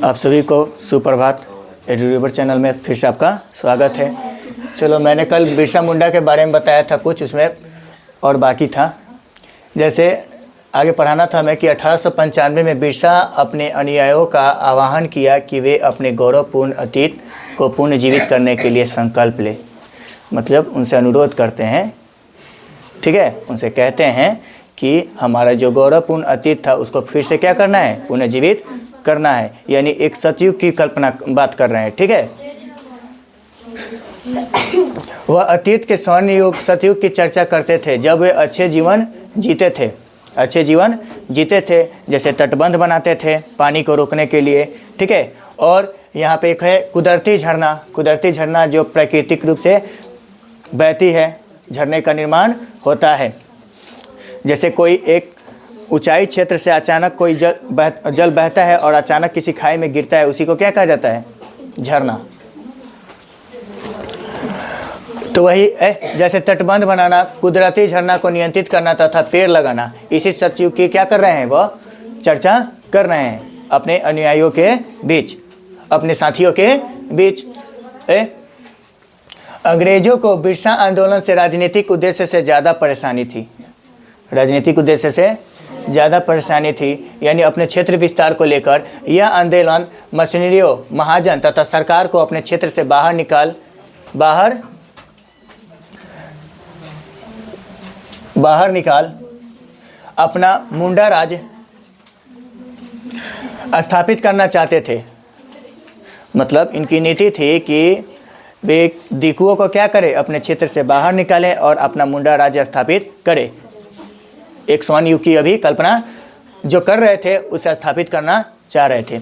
आप सभी को सुप्रभात। एडुरिवर चैनल में फिर से आपका स्वागत है। चलो, मैंने कल बिरसा मुंडा के बारे में बताया था कुछ, उसमें और बाकी था। जैसे आगे पढ़ाना था हमें कि 1895 में बिरसा अपने अनुयायियों का आह्वान किया कि वे अपने गौरवपूर्ण अतीत को पुनर्जीवित करने के लिए संकल्प लें। मतलब उनसे अनुरोध करते हैं, ठीक है, उनसे कहते हैं कि हमारा जो गौरवपूर्ण अतीत था उसको फिर से क्या करना है, पुनर्जीवित करना है। यानी एक सतयुग की कल्पना बात कर रहे हैं, ठीक है। वह अतीत के स्वर्ण युग सतयुग की चर्चा करते थे जब वे अच्छे जीवन जीते थे, जैसे तटबंध बनाते थे पानी को रोकने के लिए, ठीक है। और यहाँ पे एक है कुदरती झरना जो प्राकृतिक रूप से बहती है, झरने का निर्माण होता है। जैसे कोई एक ऊंचाई क्षेत्र से अचानक कोई जल बहता है और अचानक किसी खाई में गिरता है, उसी को क्या कहा जाता है, झरना। तो वही जैसे तटबंध बनाना, कुदरती झरना को नियंत्रित करना तथा पेड़ लगाना, इसी सतयुग की क्या कर रहे हैं, वह चर्चा कर रहे हैं अपने अनुयायियों के बीच, अपने साथियों के बीच। अंग्रेजों को बिरसा आंदोलन से राजनीतिक उद्देश्य से ज़्यादा परेशानी थी, यानी अपने क्षेत्र विस्तार को लेकर यह आंदोलन मशीनरियों, महाजन तथा सरकार को अपने क्षेत्र से बाहर निकाल अपना मुंडा राज स्थापित करना चाहते थे। मतलब इनकी नीति थी कि वे दिकुओं को क्या करें, अपने क्षेत्र से बाहर निकालें और अपना मुंडा राज्य स्थापित करें। एक स्वर्ण युग की अभी कल्पना जो कर रहे थे उसे स्थापित करना चाह रहे थे,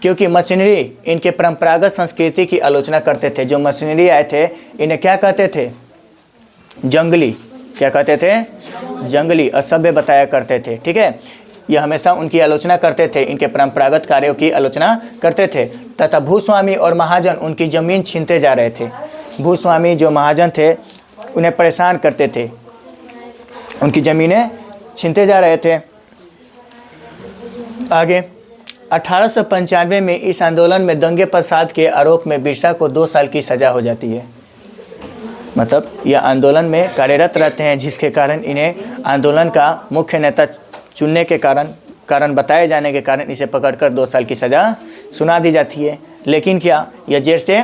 क्योंकि मशीनरी इनके परंपरागत संस्कृति की आलोचना करते थे। जो मशीनरी आए थे इन्हें क्या कहते थे, जंगली, असभ्य बताया करते थे, ठीक है। यह हमेशा उनकी आलोचना करते थे, इनके परंपरागत कार्यों की आलोचना करते थे। तथा भूस्वामी और महाजन उनकी ज़मीन छीनते जा रहे थे। भूस्वामी जो महाजन थे उन्हें परेशान करते थे, उनकी ज़मीनें छीनते जा रहे थे। आगे 1895 में इस आंदोलन में दंगे फसाद के आरोप में बिरसा को 2 साल की सज़ा हो जाती है। मतलब यह आंदोलन में कार्यरत रहते हैं, जिसके कारण इन्हें आंदोलन का मुख्य नेता चुनने के कारण बताए जाने के कारण इसे पकड़कर 2 साल की सज़ा सुना दी जाती है। लेकिन क्या यह जेल से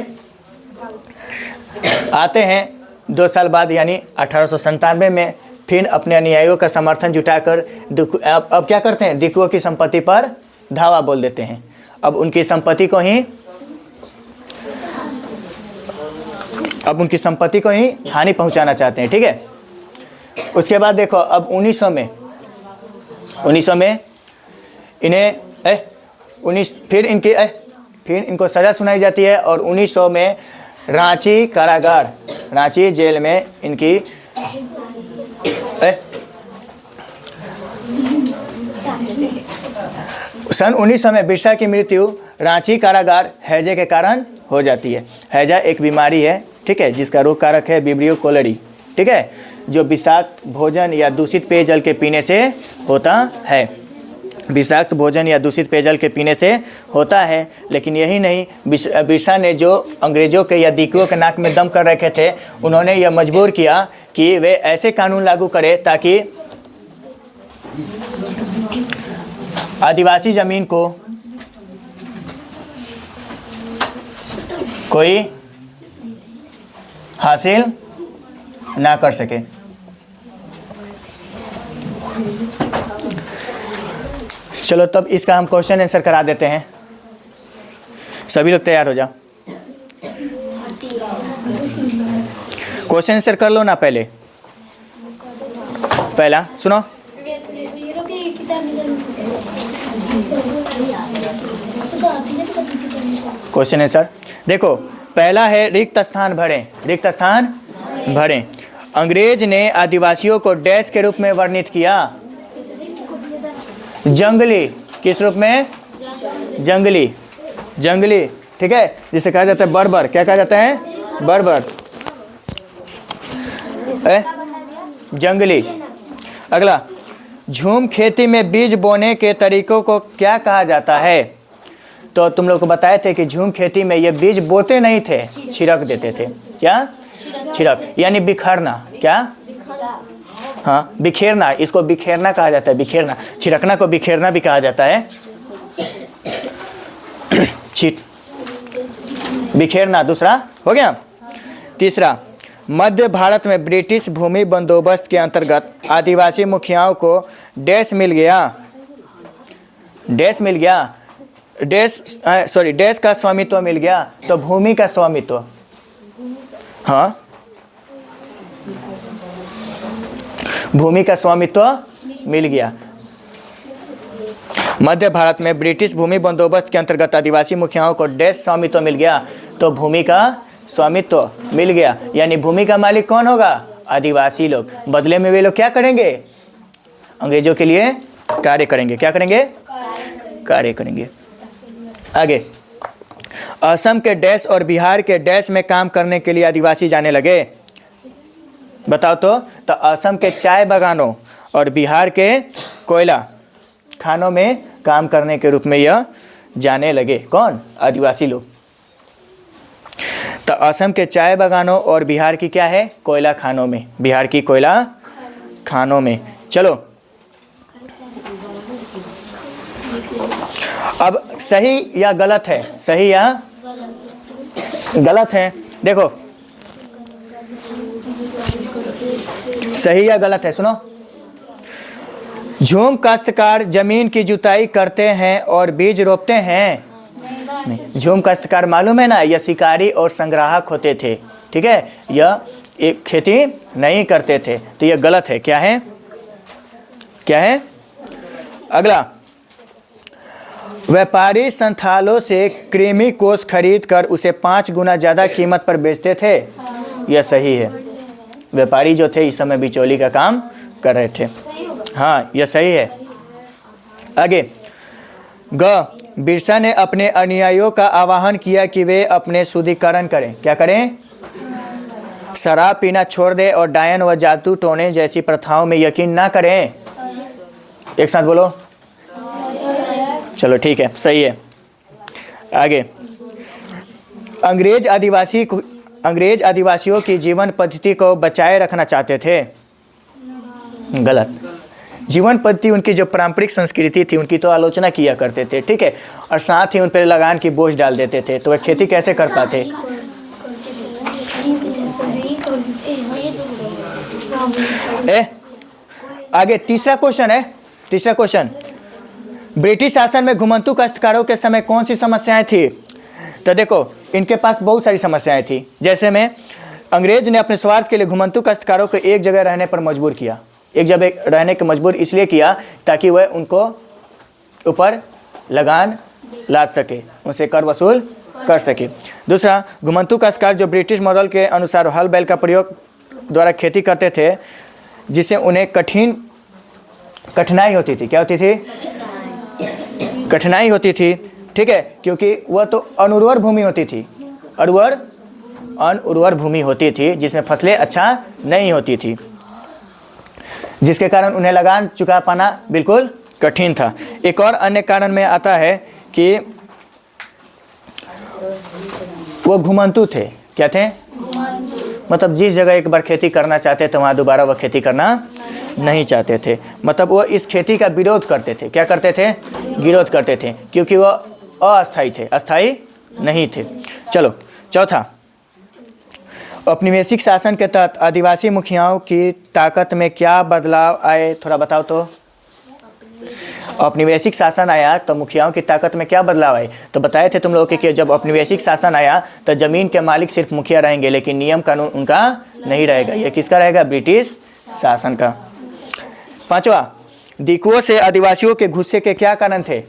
आते हैं 2 साल बाद, यानी 1897 में फिर अपने अनुयायियों का समर्थन जुटाकर अब क्या करते हैं, दिकुओं की संपत्ति पर धावा बोल देते हैं। अब उनकी संपत्ति को ही हानि पहुंचाना चाहते हैं, ठीक है। उसके बाद देखो, अब 1900 में इन्हें फिर इनको सज़ा सुनाई जाती है। और 1900 में रांची जेल में इनकी सन 1900 में बिरसा की मृत्यु रांची कारागार हैजे के कारण हो जाती है। हैजा एक बीमारी है, ठीक है, जिसका रोग कारक है विब्रियो कोलेरी, ठीक है, जो विषाक्त भोजन या दूषित पेयजल के पीने से होता है। लेकिन यही नहीं, बिरसा ने जो अंग्रेजों के या दिकुओं के नाक में दम कर रखे थे, उन्होंने यह मजबूर किया कि वे ऐसे कानून लागू करें ताकि आदिवासी जमीन को कोई हासिल ना कर सके। चलो, तब इसका हम क्वेश्चन आंसर करा देते हैं। सभी लोग तैयार हो जाओ, क्वेश्चन आंसर कर लो ना। पहला सुनो, क्वेश्चन आंसर देखो। पहला है रिक्त स्थान भरें। अंग्रेज ने आदिवासियों को डैश के रूप में वर्णित किया, जंगली। किस रूप में, जंगली, ठीक है, जिसे कहा जाता है बर्बर। क्या कहा जाता है, बर्बर, जंगली। अगला, झूम खेती में बीज बोने के तरीकों को क्या कहा जाता है? तो तुम लोग को बताए थे कि झूम खेती में ये बीज बोते नहीं थे, छिड़क देते थे। क्या? छिड़क यानी बिखरना। क्या? हाँ, बिखेरना। इसको बिखेरना कहा जाता है, बिखेरना। छिड़कना को बिखेरना भी कहा जाता है। बिखेरना दूसरा हो गया। तीसरा, मध्य भारत में ब्रिटिश भूमि बंदोबस्त के अंतर्गत आदिवासी मुखियाओं को डैश मिल गया। डैश मिल गया, डैश का स्वामित्व मिल गया। तो भूमि का स्वामित्व। हाँ, भूमि का स्वामित्व मिल गया। मध्य भारत में ब्रिटिश भूमि बंदोबस्त के अंतर्गत आदिवासी मुखियाओं को डैश स्वामित्व मिल गया। तो भूमि का स्वामित्व मिल गया, यानी भूमि का मालिक कौन होगा? आदिवासी लोग। बदले में वे लोग क्या करेंगे? अंग्रेजों के लिए कार्य करेंगे। क्या करेंगे? कार्य करेंगे। आगे, असम के डैश और बिहार के डैश में काम करने के लिए आदिवासी जाने लगे। बताओ तो असम के चाय बागानों और बिहार के कोयला खानों में काम करने के रूप में यह जाने लगे। कौन? आदिवासी लोग। तो असम के चाय बागानों और बिहार की क्या है? कोयला खानों में। बिहार की कोयला खानों में। चलो, अब सही या गलत है? सही या गलत है? देखो, सही या गलत है? सुनो, झूम काश्तकार जमीन की जुताई करते हैं और बीज रोपते हैं। नहीं, झूम काश्तकार मालूम है ना, यह शिकारी और संग्राहक होते थे। ठीक है, यह एक खेती नहीं करते थे। तो यह गलत है। क्या है? क्या है? अगला, व्यापारी संथालों से कृमि कोष खरीद कर उसे 5 गुना ज़्यादा कीमत पर बेचते थे। यह सही है। व्यापारी जो थे इस समय बिचौली का काम कर रहे थे। हाँ, यह सही है। आगे, ग, बिरसा ने अपने अनुयायियों का आह्वान किया कि वे अपने शुद्धिकरण करें। क्या करें? शराब पीना छोड़ दें और डायन व जादू टोने जैसी प्रथाओं में यकीन ना करें। एक साथ बोलो। चलो ठीक है, सही है। आगे, अंग्रेज आदिवासियों की जीवन पद्धति को बचाए रखना चाहते थे। गलत। जीवन पद्धति, उनकी जो पारंपरिक संस्कृति थी उनकी तो आलोचना किया करते थे। ठीक है, और साथ ही उन पर लगान की बोझ डाल देते थे। तो वह खेती कैसे कर पाते? आगे तीसरा क्वेश्चन है। तीसरा क्वेश्चन, ब्रिटिश शासन में घुमंतू काश्तकारों के समय कौन सी समस्याएं थी? तो देखो, इनके पास बहुत सारी समस्याएं थी। जैसे में अंग्रेज ने अपने स्वार्थ के लिए घुमंतू काश्तकारों को एक जगह रहने पर मजबूर किया। एक जगह रहने के मजबूर इसलिए किया ताकि वह उनको ऊपर लगान लाद सके, उनसे कर वसूल कर सके। दूसरा, घुमंतू काश्तकार जो ब्रिटिश मॉडल के अनुसार हल बैल का प्रयोग द्वारा खेती करते थे, जिससे उन्हें कठिनाई होती थी। क्या होती थी? कठिनाई होती थी। ठीक है, क्योंकि वह तो अनुर्वर भूमि होती थी। अनुर्वर भूमि होती थी जिसमें फसलें अच्छा नहीं होती थी, जिसके कारण उन्हें लगान चुका पाना बिल्कुल कठिन था। एक और अन्य कारण में आता है कि वो घुमंतू थे। क्या थे? मतलब जिस जगह एक बार खेती करना चाहते थे वहाँ दोबारा वह खेती करना नहीं चाहते थे। मतलब वो इस खेती का विरोध करते थे। क्या करते थे? विरोध करते थे, क्योंकि वह अस्थायी थे, अस्थायी नहीं थे। चलो, चौथा, औपनिवेशिक शासन के तहत आदिवासी मुखियाओं की ताकत में क्या बदलाव आए? थोड़ा बताओ तो। औपनिवेशिक शासन आया तो मुखियाओं की ताकत में क्या बदलाव आए? तो बताए थे तुम लोगों कि जब औपनिवेशिक शासन आया तो ज़मीन के मालिक सिर्फ मुखिया रहेंगे, लेकिन नियम कानून उनका नहीं रहेगा। ये किसका रहेगा? ब्रिटिश शासन का। पांचवा, दिकुओं से आदिवासियों के गुस्से के क्या कारण थे?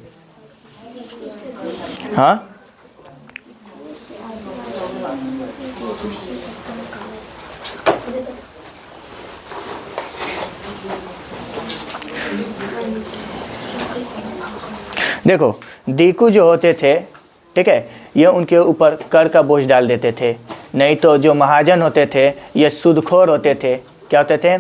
हाँ, देखो, दीकू जो होते थे, ठीक है, ये उनके ऊपर कर का बोझ डाल देते थे। नहीं तो जो महाजन होते थे ये सूदखोर होते थे। क्या होते थे?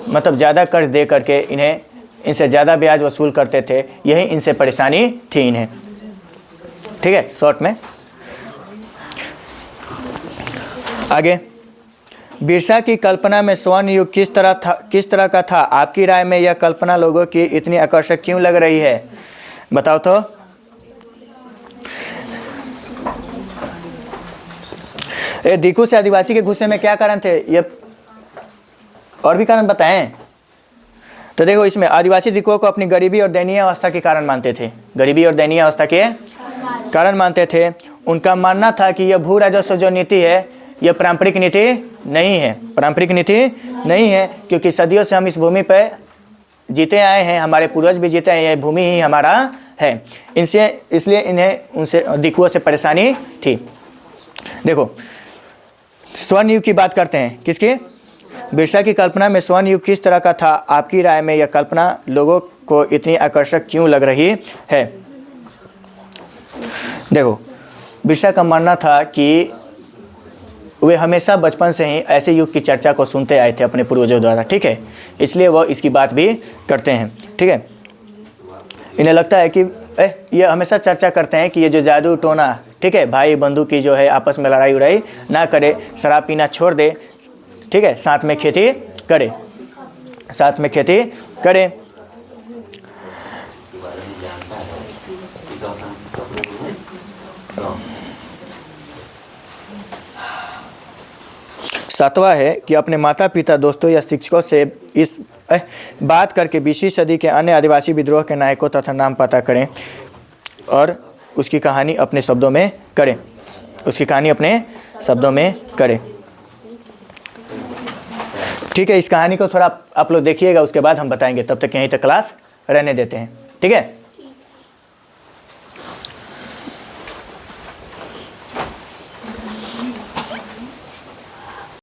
मतलब ज़्यादा कर्ज दे करके इन्हें इनसे ज़्यादा ब्याज वसूल करते थे, यही इनसे परेशानी थी इन्हें। ठीक है, शॉर्ट में आगे, बिरसा की कल्पना में स्वर्ण युग किस तरह का था? आपकी राय में यह कल्पना लोगों की इतनी आकर्षक क्यों लग रही है? बताओ तो। दीकू से आदिवासी के गुस्से में क्या कारण थे? ये और भी कारण बताएं। तो देखो, इसमें आदिवासी दीकुओं को अपनी गरीबी और दयनीय अवस्था के कारण मानते थे। गरीबी और दयनीय अवस्था के कारण मानते थे। उनका मानना था कि यह भू राजस्व जो नीति है, यह पारंपरिक नीति नहीं है। पारंपरिक नीति नहीं है, क्योंकि सदियों से हम इस भूमि पर जीते आए हैं, हमारे पूर्वज भी जीते हैं, यह भूमि ही हमारा है। इसलिए इन्हें उनसे दीकुओं से परेशानी थी। देखो, स्वर्ण युग की बात करते हैं। किसकी? बिरसा की कल्पना में स्वर्ण युग किस तरह का था? आपकी राय में यह कल्पना लोगों को इतनी आकर्षक क्यों लग रही है? देखो, बिरसा का मानना था कि वे हमेशा बचपन से ही ऐसे युग की चर्चा को सुनते आए थे अपने पूर्वजों द्वारा। ठीक है, इसलिए वह इसकी बात भी करते हैं। ठीक है, इन्हें लगता है कि ये हमेशा चर्चा करते हैं कि ये जो जादू टोना, ठीक है, भाई बंधु की जो है आपस में लड़ाई उड़ाई ना करे, शराब पीना छोड़ दे, ठीक है, साथ में खेती करे, साथ में खेती करे। सातवां है कि अपने माता पिता, दोस्तों या शिक्षकों से इस बात करके 20वीं सदी के अन्य आदिवासी विद्रोह के नायकों तथा नाम पता करें और उसकी कहानी अपने शब्दों में करें। उसकी कहानी अपने शब्दों में करें। ठीक है, इस कहानी को थोड़ा आप लोग देखिएगा, उसके बाद हम बताएंगे। तब तक यहीं तक क्लास रहने देते हैं। ठीक है।